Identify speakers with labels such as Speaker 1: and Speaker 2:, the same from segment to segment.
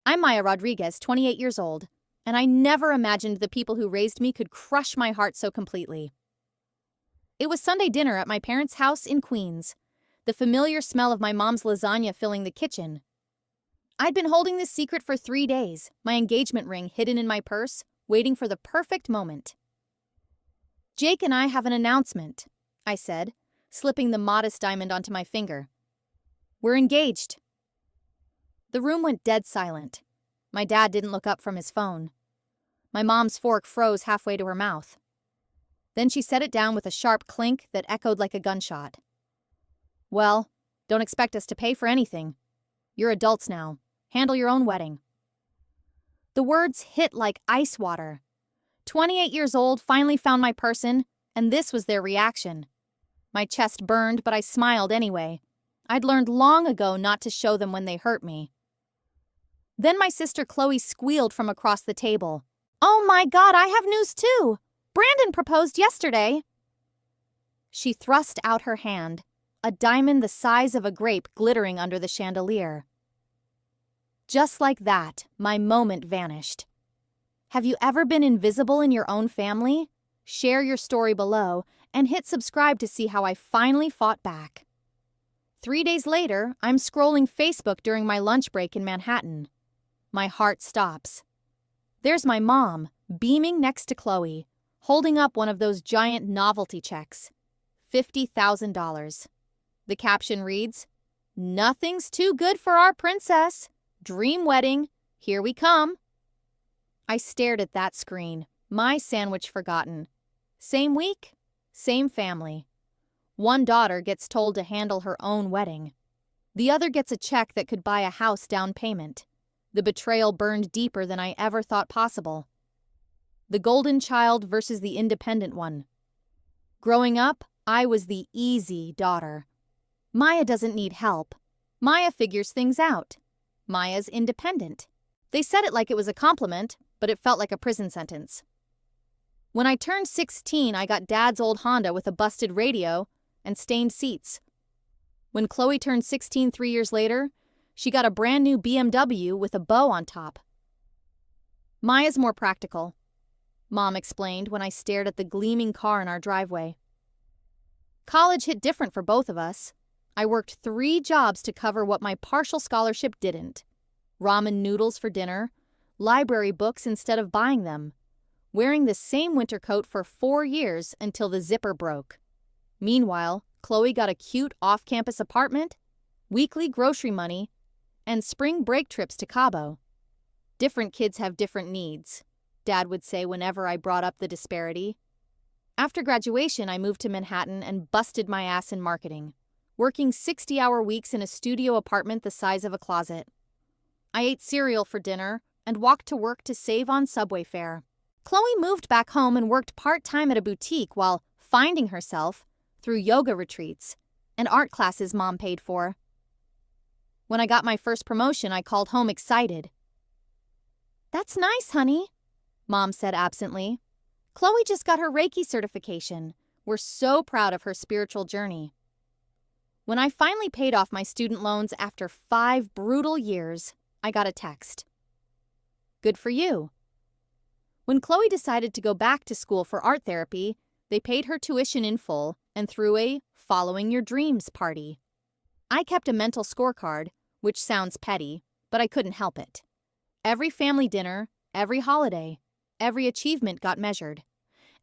Speaker 1: I'm Maya Rodriguez, 28 years old, and I never imagined the people who raised me could crush my heart so completely. It was Sunday dinner at my parents' house in Queens, the familiar smell of my mom's lasagna filling the kitchen. I'd been holding this secret for 3 days, my engagement ring hidden in my purse, waiting for the perfect moment. "Jake and I have an announcement," I said, slipping the modest diamond onto my finger. "We're engaged." The room went dead silent. My dad didn't look up from his phone. My mom's fork froze halfway to her mouth. Then she set it down with a sharp clink that echoed like a gunshot. "Well, don't expect us to pay for anything. You're adults now. Handle your own wedding." The words hit like ice water. 28 years old, finally found my person, and this was their reaction. My chest burned, but I smiled anyway. I'd learned long ago not to show them when they hurt me. Then my sister Chloe squealed from across the table. "Oh my God, I have news too! Brandon proposed yesterday!" She thrust out her hand, a diamond the size of a grape glittering under the chandelier. Just like that, my moment vanished. Have you ever been invisible in your own family? Share your story below and hit subscribe to see how I finally fought back. 3 days later, I'm scrolling Facebook during my lunch break in Manhattan. My heart stops. There's my mom, beaming next to Chloe, holding up one of those giant novelty checks. $50,000. The caption reads, "Nothing's too good for our princess. Dream wedding. Here we come." I stared at that screen, my sandwich forgotten. Same week, same family. One daughter gets told to handle her own wedding. The other gets a check that could buy a house down payment. The betrayal burned deeper than I ever thought possible. The golden child versus the independent one. Growing up, I was the easy daughter. Maya doesn't need help. Maya figures things out. Maya's independent. They said it like it was a compliment, but it felt like a prison sentence. When I turned 16, I got Dad's old Honda with a busted radio and stained seats. When Chloe turned 16 3 years later, she got a brand new BMW with a bow on top. "Maya's more practical," Mom explained when I stared at the gleaming car in our driveway. College hit different for both of us. I worked 3 jobs to cover what my partial scholarship didn't. Ramen noodles for dinner, library books instead of buying them, wearing the same winter coat for 4 years until the zipper broke. Meanwhile, Chloe got a cute off-campus apartment, weekly grocery money, and spring break trips to Cabo. "Different kids have different needs," Dad would say whenever I brought up the disparity. After graduation, I moved to Manhattan and busted my ass in marketing, working 60-hour weeks in a studio apartment the size of a closet. I ate cereal for dinner and walked to work to save on subway fare. Chloe moved back home and worked part-time at a boutique while finding herself through yoga retreats and art classes Mom paid for. When I got my first promotion, I called home excited. "That's nice, honey," Mom said absently. "Chloe just got her Reiki certification. We're so proud of her spiritual journey." When I finally paid off my student loans after 5 brutal years, I got a text. "Good for you." When Chloe decided to go back to school for art therapy, they paid her tuition in full and threw a "Following Your Dreams" party. I kept a mental scorecard, which sounds petty, but I couldn't help it. Every family dinner, every holiday, every achievement got measured.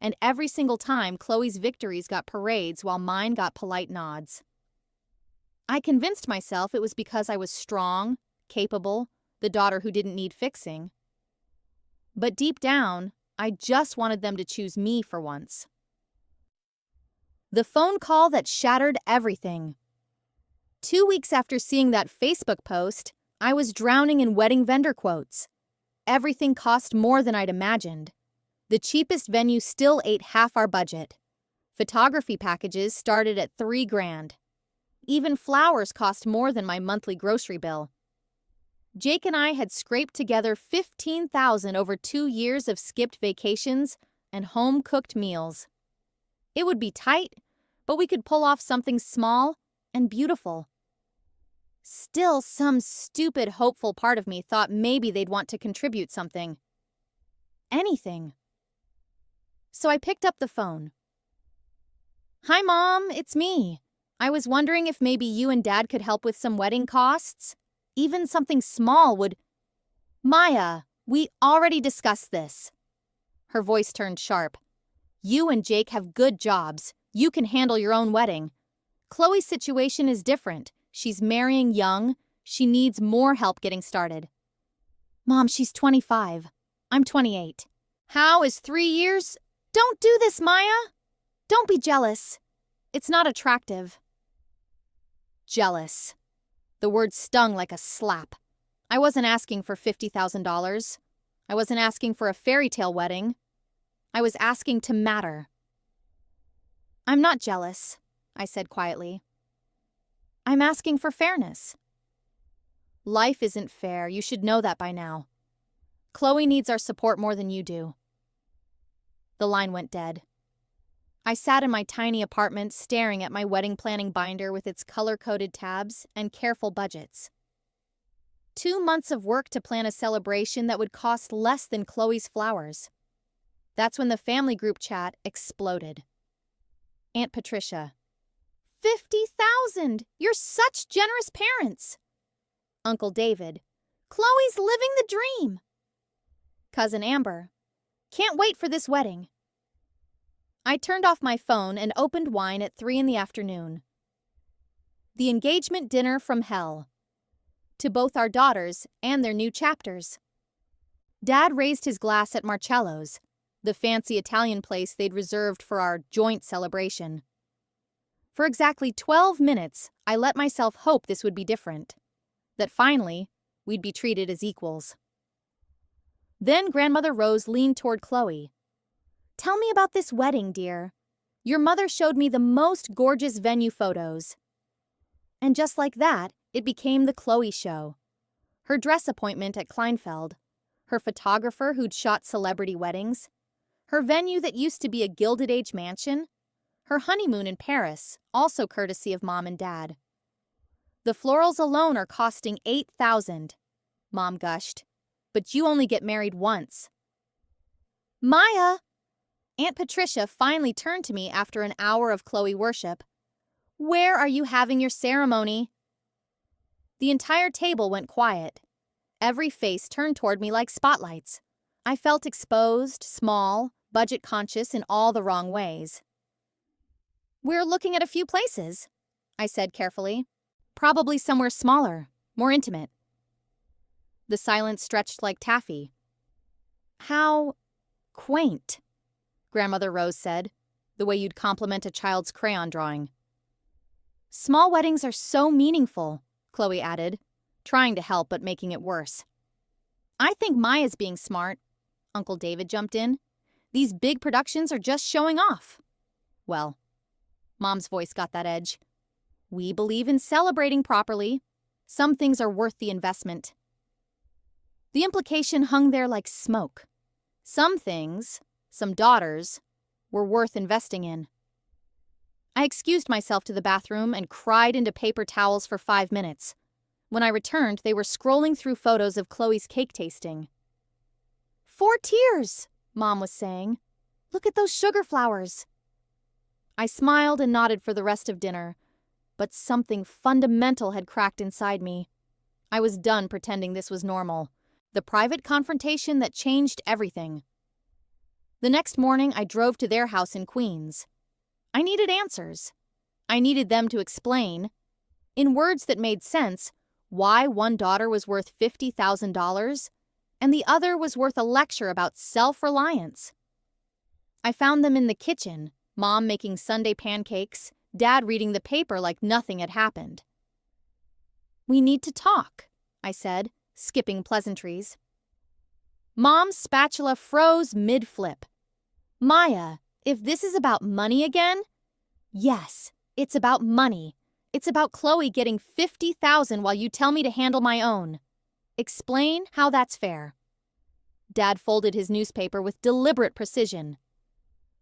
Speaker 1: And every single time, Chloe's victories got parades while mine got polite nods. I convinced myself it was because I was strong, capable, the daughter who didn't need fixing. But deep down, I just wanted them to choose me for once. The phone call that shattered everything. 2 weeks after seeing that Facebook post, I was drowning in wedding vendor quotes. Everything cost more than I'd imagined. The cheapest venue still ate half our budget. Photography packages started at $3,000. Even flowers cost more than my monthly grocery bill. Jake and I had scraped together $15,000 over 2 years of skipped vacations and home-cooked meals. It would be tight, but we could pull off something small and beautiful. Still, some stupid, hopeful part of me thought maybe they'd want to contribute something. Anything. So I picked up the phone. "Hi, Mom, it's me. I was wondering if maybe you and Dad could help with some wedding costs. Even something small would—" "Maya, we already discussed this." Her voice turned sharp. "You and Jake have good jobs. You can handle your own wedding. Chloe's situation is different. She's marrying young. She needs more help getting started." "Mom, she's 25. I'm 28. How is 3 years? Don't do this, Maya! Don't be jealous. It's not attractive." Jealous. The word stung like a slap. I wasn't asking for $50,000. I wasn't asking for a fairy tale wedding. I was asking to matter. "I'm not jealous," I said quietly. "I'm asking for fairness." Life isn't fair. You should know that by now. Chloe needs our support more than you do. The line went dead. I sat in my tiny apartment staring at my wedding planning binder with its color-coded tabs and careful budgets. 2 months of work to plan a celebration that would cost less than Chloe's flowers. That's when the family group chat exploded. Aunt Patricia. "50,000! You're such generous parents!" Uncle David. "Chloe's living the dream!" Cousin Amber. "Can't wait for this wedding." I turned off my phone and opened wine at 3 in the afternoon. The engagement dinner from hell. To both our daughters and their new chapters. Dad raised his glass at Marcello's, the fancy Italian place they'd reserved for our joint celebration. For exactly 12 minutes, I let myself hope this would be different. That finally, we'd be treated as equals. Then Grandmother Rose leaned toward Chloe. "Tell me about this wedding, dear. Your mother showed me the most gorgeous venue photos." And just like that, it became the Chloe show. Her dress appointment at Kleinfeld, her photographer who'd shot celebrity weddings, her venue that used to be a Gilded Age mansion, her honeymoon in Paris, also courtesy of Mom and Dad. "The florals alone are costing $8,000, Mom gushed. "But you only get married once." "Maya!" Aunt Patricia finally turned to me after an hour of Chloe worship. "Where are you having your ceremony?" The entire table went quiet. Every face turned toward me like spotlights. I felt exposed, small, budget-conscious in all the wrong ways. "We're looking at a few places," I said carefully. "Probably somewhere smaller, more intimate." The silence stretched like taffy. "How quaint," Grandmother Rose said, the way you'd compliment a child's crayon drawing. "Small weddings are so meaningful," Chloe added, trying to help but making it worse. "I think Maya's being smart," Uncle David jumped in. "These big productions are just showing off." "Well," Mom's voice got that edge. "We believe in celebrating properly. Some things are worth the investment." The implication hung there like smoke. Some things, some daughters, were worth investing in. I excused myself to the bathroom and cried into paper towels for 5 minutes. When I returned, they were scrolling through photos of Chloe's cake tasting. "4 tears," Mom was saying. "Look at those sugar flowers." I smiled and nodded for the rest of dinner, but something fundamental had cracked inside me. I was done pretending this was normal. The private confrontation that changed everything. The next morning, I drove to their house in Queens. I needed answers. I needed them to explain, in words that made sense, why one daughter was worth $50,000 and the other was worth a lecture about self-reliance. I found them in the kitchen, Mom making Sunday pancakes, Dad reading the paper like nothing had happened. "We need to talk," I said, skipping pleasantries. Mom's spatula froze mid-flip. "Maya, if this is about money again..." "Yes, it's about money. It's about Chloe getting $50,000 while you tell me to handle my own. Explain how that's fair." Dad folded his newspaper with deliberate precision.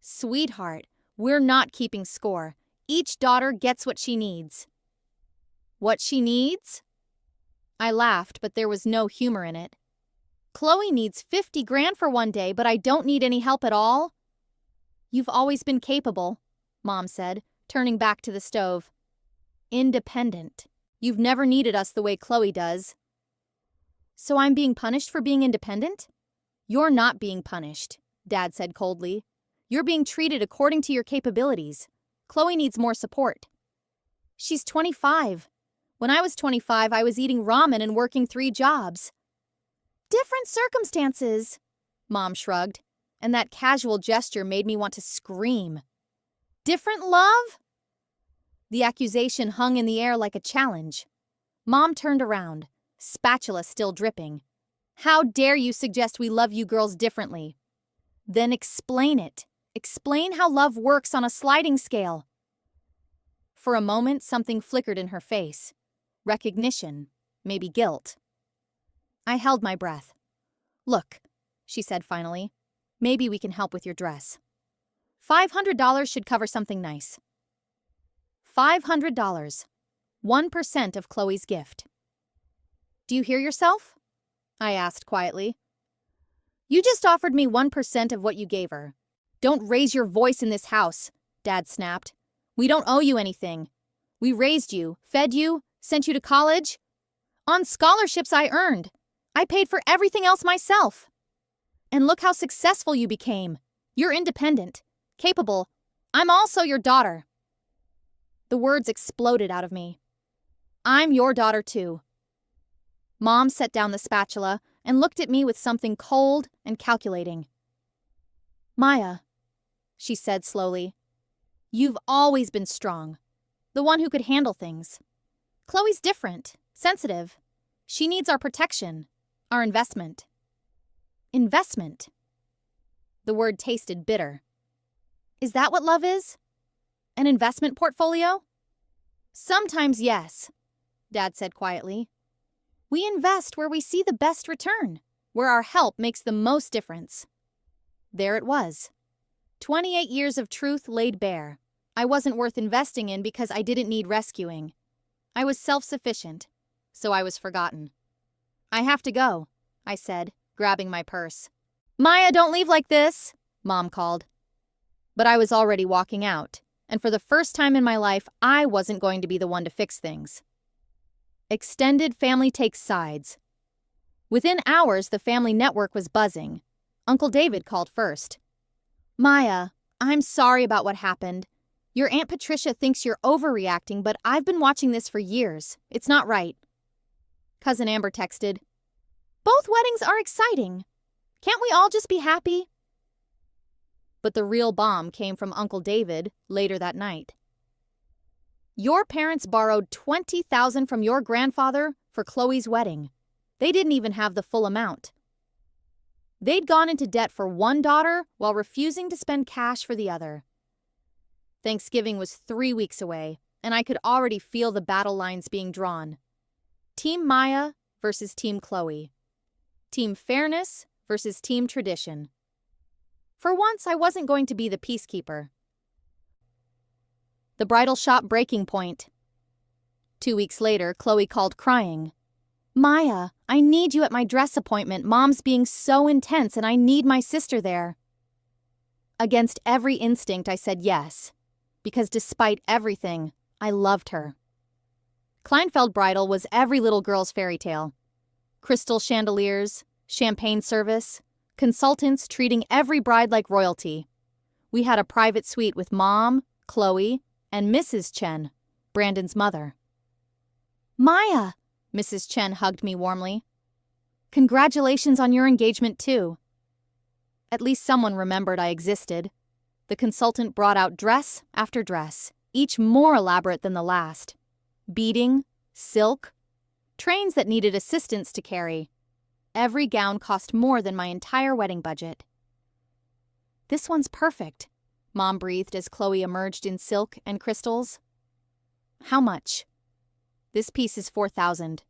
Speaker 1: "Sweetheart, we're not keeping score. Each daughter gets what she needs." "What she needs?" I laughed, but there was no humor in it. Chloe needs 50 grand for one day, but I don't need any help at all? You've always been capable, Mom said, turning back to the stove. Independent. You've never needed us the way Chloe does. So I'm being punished for being independent? You're not being punished, Dad said coldly. You're being treated according to your capabilities. Chloe needs more support. She's 25. When I was 25, I was eating ramen and working 3 jobs. Different circumstances, Mom shrugged, and that casual gesture made me want to scream. Different love? The accusation hung in the air like a challenge. Mom turned around, spatula still dripping. How dare you suggest we love you girls differently? Then explain it. Explain how love works on a sliding scale. For a moment, something flickered in her face. Recognition, maybe guilt. I held my breath. Look, she said finally, maybe we can help with your dress. $500 should cover something nice. $500. 1% of Chloe's gift. Do you hear yourself? I asked quietly. You just offered me 1% of what you gave her. Don't raise your voice in this house, Dad snapped. We don't owe you anything. We raised you, fed you, sent you to college. On scholarships I earned. I paid for everything else myself. And look how successful you became. You're independent, capable. I'm also your daughter. The words exploded out of me. I'm your daughter too. Mom set down the spatula and looked at me with something cold and calculating. Maya, she said slowly, you've always been strong, the one who could handle things. Chloe's different, sensitive. She needs our protection, our investment. Investment. The word tasted bitter. Is that what love is? An investment portfolio? Sometimes yes, Dad said quietly. We invest where we see the best return, where our help makes the most difference. There it was. 28 years of truth laid bare. I wasn't worth investing in because I didn't need rescuing. I was self-sufficient, so I was forgotten. I have to go, I said, grabbing my purse. Maya, don't leave like this, Mom called. But I was already walking out, and for the first time in my life, I wasn't going to be the one to fix things. Extended family takes sides. Within hours, the family network was buzzing. Uncle David called first. Maya, I'm sorry about what happened. Your Aunt Patricia thinks you're overreacting, but I've been watching this for years. It's not right. Cousin Amber texted, both weddings are exciting. Can't we all just be happy? But the real bomb came from Uncle David later that night. Your parents borrowed $20,000 from your grandfather for Chloe's wedding. They didn't even have the full amount. They'd gone into debt for one daughter while refusing to spend cash for the other. Thanksgiving was 3 weeks away, and I could already feel the battle lines being drawn. Team Maya versus Team Chloe. Team Fairness versus Team Tradition. For once, I wasn't going to be the peacekeeper. The bridal shop breaking point. 2 weeks later, Chloe called crying. Maya, I need you at my dress appointment. Mom's being so intense and I need my sister there. Against every instinct, I said yes, because despite everything, I loved her. Kleinfeld Bridal was every little girl's fairy tale. Crystal chandeliers, champagne service, consultants treating every bride like royalty. We had a private suite with Mom, Chloe, and Mrs. Chen, Brandon's mother. Maya, Mrs. Chen hugged me warmly. Congratulations on your engagement, too. At least someone remembered I existed. The consultant brought out dress after dress, each more elaborate than the last. Beading, silk, trains that needed assistance to carry. Every gown cost more than my entire wedding budget. This one's perfect, Mom breathed as Chloe emerged in silk and crystals. How much? This piece is $4,000,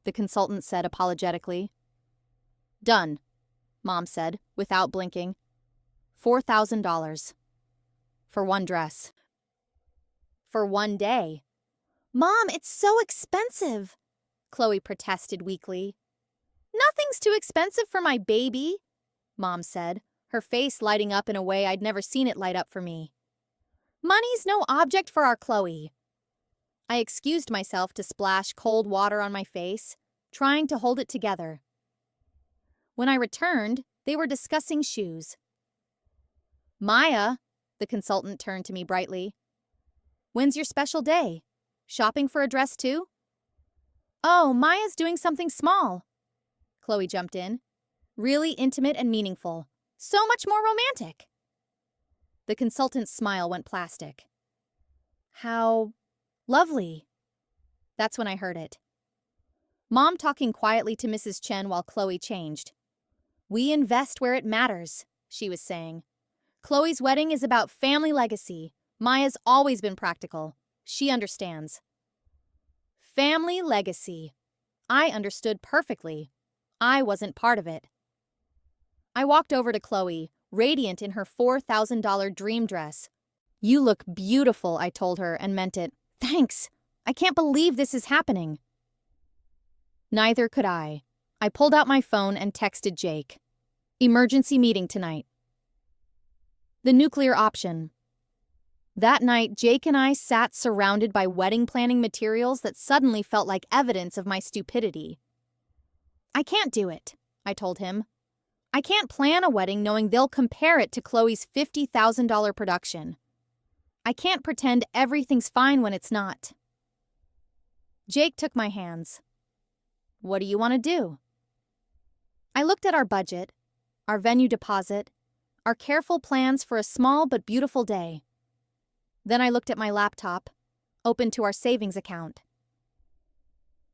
Speaker 1: the consultant said apologetically. Done, Mom said, without blinking. $4,000. For one dress. For one day. Mom, it's so expensive, Chloe protested weakly. Nothing's too expensive for my baby, Mom said, her face lighting up in a way I'd never seen it light up for me. Money's no object for our Chloe. I excused myself to splash cold water on my face, trying to hold it together. When I returned, they were discussing shoes. Maya, the consultant turned to me brightly. When's your special day? Shopping for a dress too? Oh, Maya's doing something small. Chloe jumped in. Really intimate and meaningful. So much more romantic. The consultant's smile went plastic. How lovely. That's when I heard it. Mom talking quietly to Mrs. Chen while Chloe changed. We invest where it matters, she was saying. Chloe's wedding is about family legacy. Maya's always been practical. She understands. Family legacy. I understood perfectly. I wasn't part of it. I walked over to Chloe, radiant in her $4,000 dream dress. You look beautiful, I told her, and meant it. Thanks. I can't believe this is happening. Neither could I. I pulled out my phone and texted Jake. Emergency meeting tonight. The nuclear option. That night, Jake and I sat surrounded by wedding planning materials that suddenly felt like evidence of my stupidity. I can't do it, I told him. I can't plan a wedding knowing they'll compare it to Chloe's $50,000 production. I can't pretend everything's fine when it's not. Jake took my hands. What do you want to do? I looked at our budget, our venue deposit, our careful plans for a small but beautiful day. Then I looked at my laptop, open to our savings account.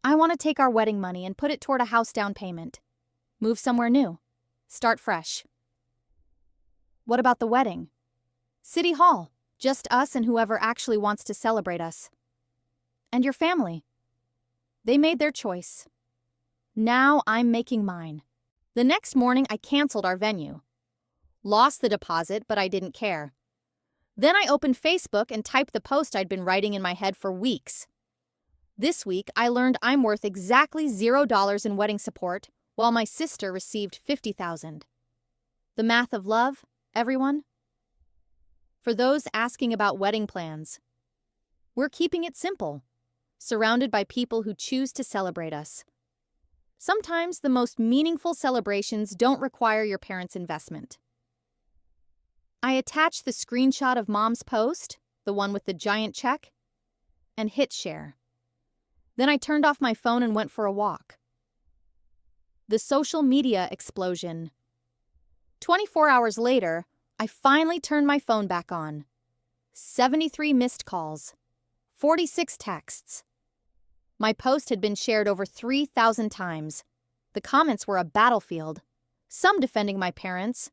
Speaker 1: I want to take our wedding money and put it toward a house down payment. Move somewhere new. Start fresh. What about the wedding? City Hall. Just us and whoever actually wants to celebrate us. And your family. They made their choice. Now I'm making mine. The next morning, I canceled our venue. Lost the deposit, but I didn't care. Then I opened Facebook and typed the post I'd been writing in my head for weeks. This week, I learned I'm worth exactly $0 in wedding support, while my sister received $50,000. The math of love, everyone? For those asking about wedding plans, we're keeping it simple, surrounded by people who choose to celebrate us. Sometimes the most meaningful celebrations don't require your parents' investment. I attached the screenshot of Mom's post, the one with the giant check, and hit share. Then I turned off my phone and went for a walk. The social media explosion. 24 hours later, I finally turned my phone back on. 73 missed calls. 46 texts. My post had been shared over 3,000 times. The comments were a battlefield. Some defending my parents.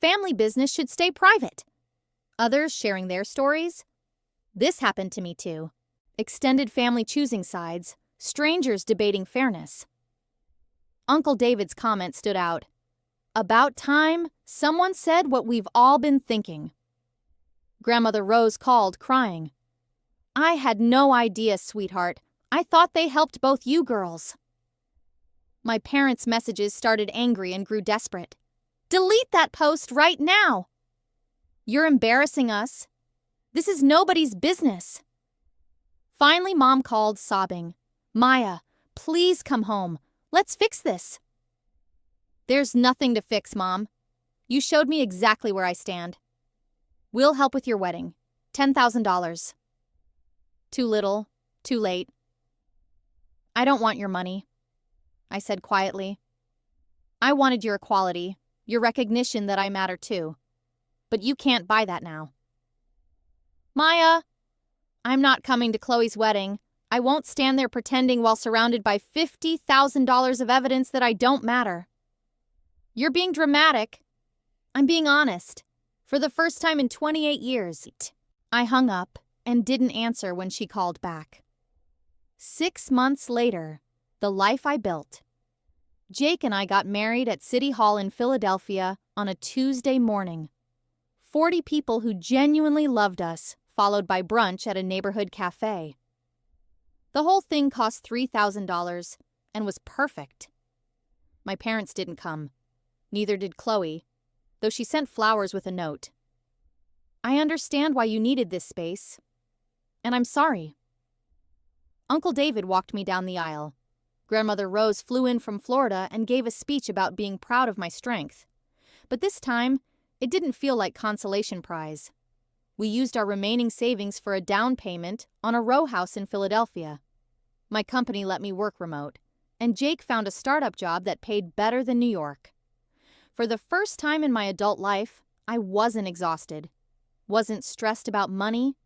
Speaker 1: Family business should stay private. Others sharing their stories. This happened to me too. Extended family choosing sides. Strangers debating fairness. Uncle David's comment stood out. About time, someone said what we've all been thinking. Grandmother Rose called, crying. I had no idea, sweetheart. I thought they helped both you girls. My parents' messages started angry and grew desperate. Delete that post right now. You're embarrassing us. This is nobody's business. Finally, Mom called, sobbing. Maya, please come home. Let's fix this. There's nothing to fix, Mom. You showed me exactly where I stand. We'll help with your wedding. $10,000. Too little, too late. I don't want your money, I said quietly. I wanted your equality, your recognition that I matter too. But you can't buy that now. Maya, I'm not coming to Chloe's wedding. I won't stand there pretending while surrounded by $50,000 of evidence that I don't matter. You're being dramatic. I'm being honest. For the first time in 28 years. I hung up and didn't answer when she called back. 6 months later, the life I built. Jake and I got married at City Hall in Philadelphia on a Tuesday morning. 40 people who genuinely loved us, followed by brunch at a neighborhood cafe. The whole thing cost $3,000 and was perfect. My parents didn't come. Neither did Chloe, though she sent flowers with a note. I understand why you needed this space, and I'm sorry. Uncle David walked me down the aisle. Grandmother Rose flew in from Florida and gave a speech about being proud of my strength. But this time, it didn't feel like consolation prize. We used our remaining savings for a down payment on a row house in Philadelphia. My company let me work remote, and Jake found a startup job that paid better than New York. For the first time in my adult life, I wasn't exhausted, wasn't stressed about money,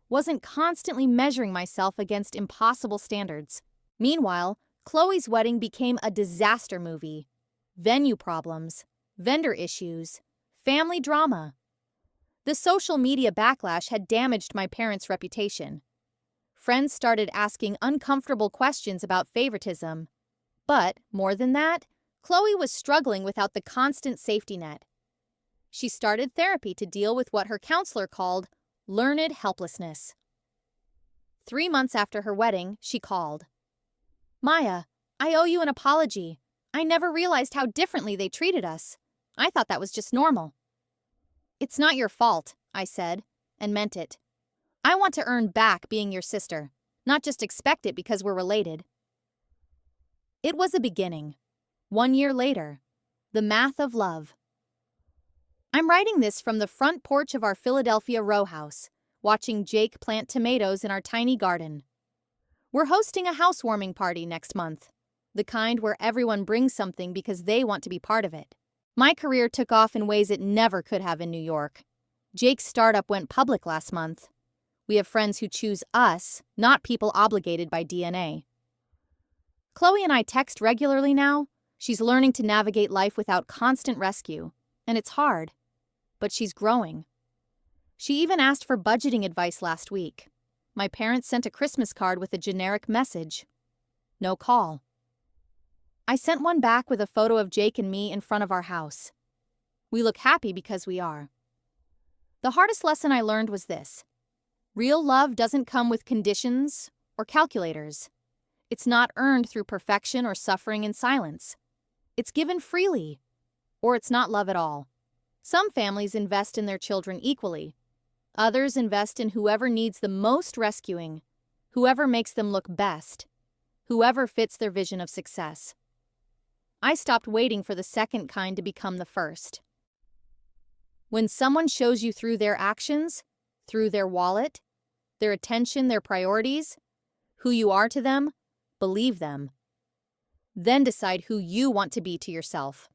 Speaker 1: wasn't constantly measuring myself against impossible standards. Meanwhile, Chloe's wedding became a disaster movie. Venue problems, vendor issues, family drama. The social media backlash had damaged my parents' reputation. Friends started asking uncomfortable questions about favoritism. But, more than that, Chloe was struggling without the constant safety net. She started therapy to deal with what her counselor called learned helplessness. 3 months after her wedding, she called. Maya, I owe you an apology. I never realized how differently they treated us. I thought that was just normal. It's not your fault, I said, and meant it. I want to earn back being your sister, not just expect it because we're related. It was a beginning. 1 year later, the math of love. I'm writing this from the front porch of our Philadelphia row house, watching Jake plant tomatoes in our tiny garden. We're hosting a housewarming party next month, the kind where everyone brings something because they want to be part of it. My career took off in ways it never could have in New York. Jake's startup went public last month. We have friends who choose us, not people obligated by DNA. Chloe and I text regularly now. She's learning to navigate life without constant rescue, and it's hard. But she's growing. She even asked for budgeting advice last week. My parents sent a Christmas card with a generic message. No call. I sent one back with a photo of Jake and me in front of our house. We look happy because we are. The hardest lesson I learned was this. Real love doesn't come with conditions or calculators. It's not earned through perfection or suffering in silence. It's given freely, or it's not love at all. Some families invest in their children equally. Others invest in whoever needs the most rescuing, whoever makes them look best, whoever fits their vision of success. I stopped waiting for the second kind to become the first. When someone shows you through their actions, through their wallet, their attention, their priorities, who you are to them, believe them. Then decide who you want to be to yourself.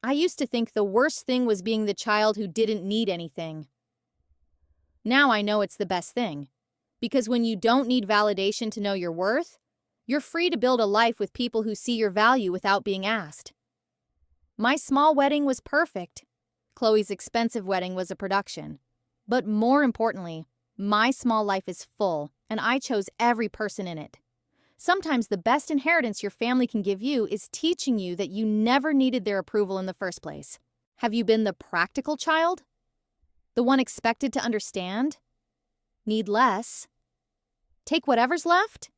Speaker 1: I used to think the worst thing was being the child who didn't need anything. Now I know it's the best thing, because when you don't need validation to know your worth, you're free to build a life with people who see your value without being asked. My small wedding was perfect. Chloe's expensive wedding was a production. But more importantly, my small life is full, and I chose every person in it. Sometimes the best inheritance your family can give you is teaching you that you never needed their approval in the first place. Have you been the practical child? The one expected to understand? Need less? Take whatever's left?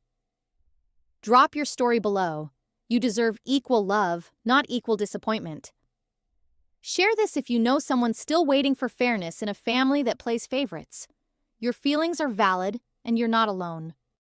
Speaker 1: Drop your story below. You deserve equal love, not equal disappointment. Share this if you know someone still waiting for fairness in a family that plays favorites. Your feelings are valid, and you're not alone.